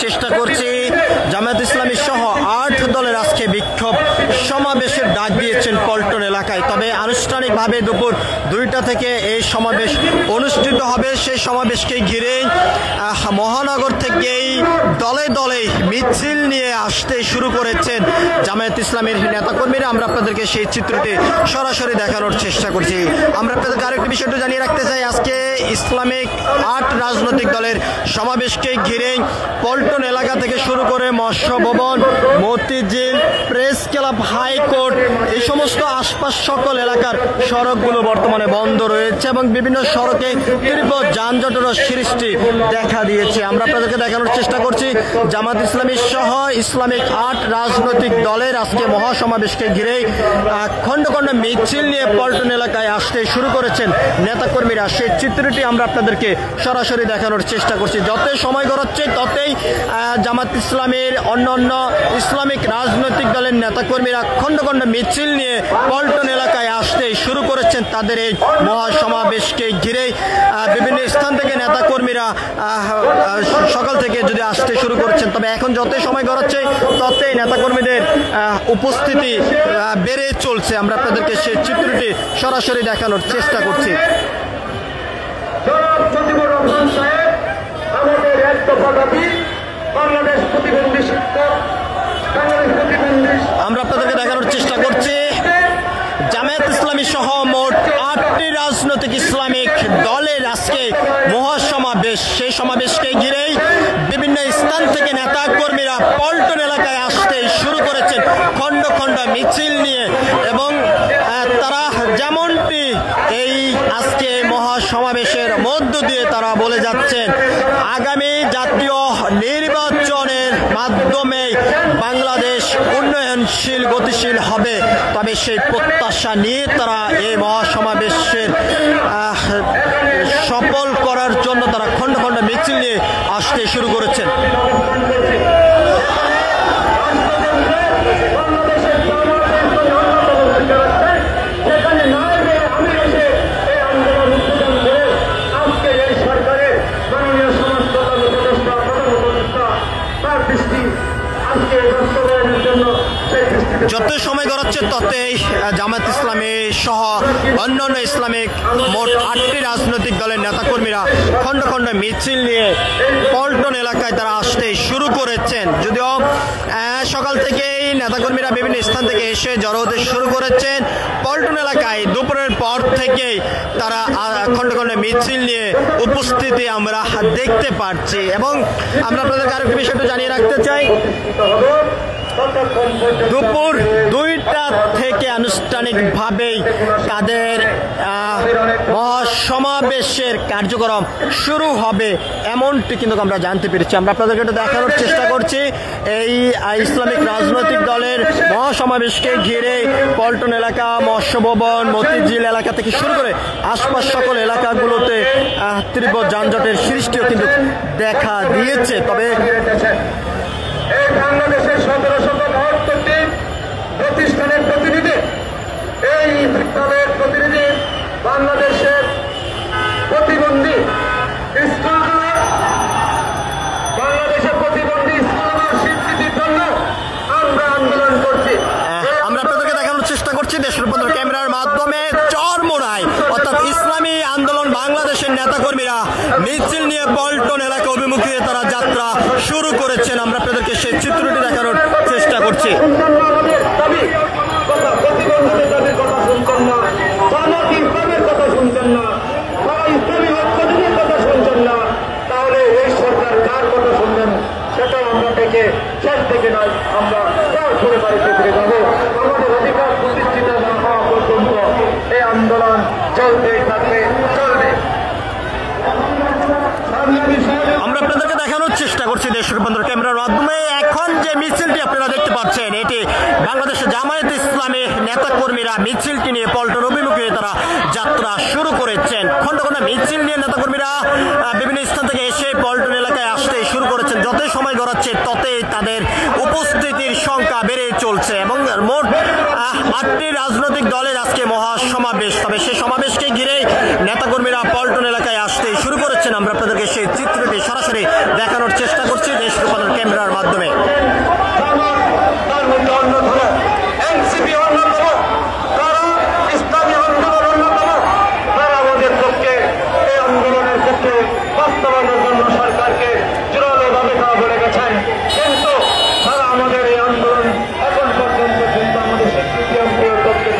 চেষ্টা করছি জামায়াত ইসলামী সহ 8 দলের আজকে বিক্ষোভ সমাবেশের ডাক দিয়েছেন পল্টন এলাকায়। তবে আনুষ্ঠানিকভাবে দুপুর 2টা থেকে এই সমাবেশ অনুষ্ঠিত হবে। সেই সমাবেশকে ঘিরে মহানগর থেকেই দলে দলে মিছিল নিয়ে আসতে শুরু করেছেন জামায়াত ইসলামের নেতাকর্মীরা। আমরা আপনাদেরকে সেই চিত্রটি সরাসরি দেখানোর চেষ্টা করছি। আমরা আপনাদেরকে আরেকটি বিষয়টা জানিয়ে রাখতে চাই, আজকে ইসলামিক 8 রাজনৈতিক দলের সমাবেশকে ঘিরে পল্টন এলাকা থেকে শুরু করে মৎস্য ভবন, মতিঝিল, প্রেস ক্লাব, হাইকোর্ট, এই সমস্ত আশপাশ সকল এলাকার সড়কগুলো বর্তমানে বন্ধ রয়েছে এবং বিভিন্ন সড়কে তীব্র যানজটেরও সৃষ্টি দেখা দিয়েছে। আমরা আপনাদেরকে দেখানোর চেষ্টা করছি জামাত ইসলামী সহ ইসলামিক 8 রাজনৈতিক দলের আজকে মহাসমাবেশকে ঘিরে খণ্ড খণ্ড মিছিল নিয়ে পল্টন এলাকায় আসতে শুরু করেছেন নেতাকর্মীরা। সেই চিত্রটি আমরা আপনাদেরকে সরাসরি দেখানোর চেষ্টা করছি। যতই সময় গড়াচ্ছে ততই জামাত ইসলামের অন্যান্য ইসলামিক রাজনৈতিক দলের নেতাকর্মীরা খণ্ড খণ্ড মিছিল নিয়ে পল্টন এলাকায় আসতে শুরু করেছেন। তাদের এই মহাসমাবেশকে ঘিরে বিভিন্ন স্থান থেকে নেতাকর্মীরা সকাল থেকে যদি আসতে শুরু করেছেন, তবে এখন যতই সময় গড়াচ্ছে ততই নেতাকর্মীদের উপস্থিতি বেড়ে চলছে। আমরা আপনাদেরকে সেই চিত্রটি সরাসরি দেখানোর চেষ্টা করছি। আমরা আপনাদেরকে দেখানোর চেষ্টা করছি জামায়াত ইসলামী সহ মোট 8টি রাজনৈতিক ইসলামিক দলের আজকে মহাসমাবেশ। সেই সমাবেশকে ঘিরেই বিভিন্ন স্থান থেকে নেতা কর্মীরা পল্টন এলাকায় আসতে শুরু করেছেন খণ্ড খণ্ড মিছিল নিয়ে এবং তারা যেমনটি এই আজকে মহাসমাবেশের মধ্য দিয়ে তারা বলে যাচ্ছেন আগামী জাতীয় নির্বাচনের মাধ্যমে বাংলাদেশ উন্নয়নশীল গতিশীল হবে। তবে সেই প্রত্যাশা নিয়ে তারা এই মহাসমাবেশের সফল করার জন্য তারা খণ্ড খণ্ড মিছিল নিয়ে আসতে শুরু করেছেন। যত সময় গড়াচ্ছে ততই জামায়াত ইসলামী সহ অন্যান্য ইসলামিক মোট 8টি রাজনৈতিক দলের নেতাকর্মীরা খণ্ড খণ্ড মিছিল নিয়ে পল্টন এলাকায় তারা আসতে শুরু করেছেন। যদিও সকাল থেকেই নেতাকর্মীরা বিভিন্ন স্থান থেকে এসে জড়ো হতে শুরু করেছেন পল্টন এলাকায়, দুপুরের পর থেকেই তারা খণ্ড খণ্ড মিছিল নিয়ে উপস্থিতি আমরা দেখতে পাচ্ছি। এবং আমরা আপনাদেরকে আরেকটি বিষয়টা জানিয়ে রাখতে চাই, দুপুর 2টা থেকে আনুষ্ঠানিকভাবেই তাদের মহাসমাবেশের কার্যক্রম শুরু হবে এমনটি কিন্তু আমরা জানতে পেরেছি। আমরা আপনাদেরকে এটা দেখানোর চেষ্টা করছি এই ইসলামিক রাজনৈতিক দলের মহাসমাবেশকে ঘিরে পল্টন এলাকা, মৎস্য ভবন, মতিঝিল এলাকা থেকে শুরু করে আশপাশ সকল এলাকাগুলোতে তীব্র যানজটের সৃষ্টিও কিন্তু দেখা দিয়েছে। তবে এই বাংলাদেশের 1772টি প্রতিষ্ঠানের প্রতিনিধি, এই দলের প্রতিনিধি বাংলাদেশের প্রতিবন্ধী স্কুলগুলো, বাংলাদেশের প্রতিবন্ধী স্কুলগুলোর স্বীকৃতির জন্য আমরা আন্দোলন করছি। আমরা আপনাদেরকে দেখানোর চেষ্টা করছি দেশ রূপান্তর ক্যামেরার মাধ্যমে চরমোড়ায় অর্থাৎ ইসলামী আন্দোলন বাংলাদেশের নেতাকর্মীরা মিছিল নিয়ে পল্টন এলাকা অভিমুখে তারা যাত্রা শুরু করেছেন। আমরা আপনাদেরকে সেই চিত্রটি দেখানোর চেষ্টা করছি। তাহলে এই সরকার কার কথা শুনবেন সেটা আমরা থেকে শেষ থেকে নয়, আমরা করে বাড়িতে ফিরে যাবো। আমাদের অধিকার প্রতিষ্ঠিত না হওয়া পর্যন্ত এই আন্দোলন চলতেই থাকবে, চলবে। আমরা আপনাদেরকে দেখানোর চেষ্টা করছি দেশ রূপান্তর ক্যামেরার মাধ্যমে। এখন যে মিছিলটি আপনারা দেখতে পাচ্ছেন এটি বাংলাদেশের জামায়াত ইসলামী নেতাকর্মীরা মিছিলটি নিয়ে পল্টন অভিমুখে তারা যাত্রা শুরু করেছেন। খণ্ড খণ্ড মিছিল নিয়ে নেতাকর্মীরা বিভিন্ন স্থান থেকে এসে পল্টন এলাকায় আসতে শুরু করেছেন। যতই সময় গড়াচ্ছে ততই তাদের উপস্থিতির সংখ্যা বেড়ে চলছে এবং মোট 8টি রাজনৈতিক দলের আজকে মহাসমাবেশ। তবে সেই সমাবেশকে ঘিরে নেতাকর্মীরা পল্টন এলাকায় আসতে শুরু করেছেন। আমরা আপনাদেরকে সেই চিত্রটি সরাসরি দেখানোর চেষ্টা করছি দেশ রূপান্তর ক্যামেরার মাধ্যমে।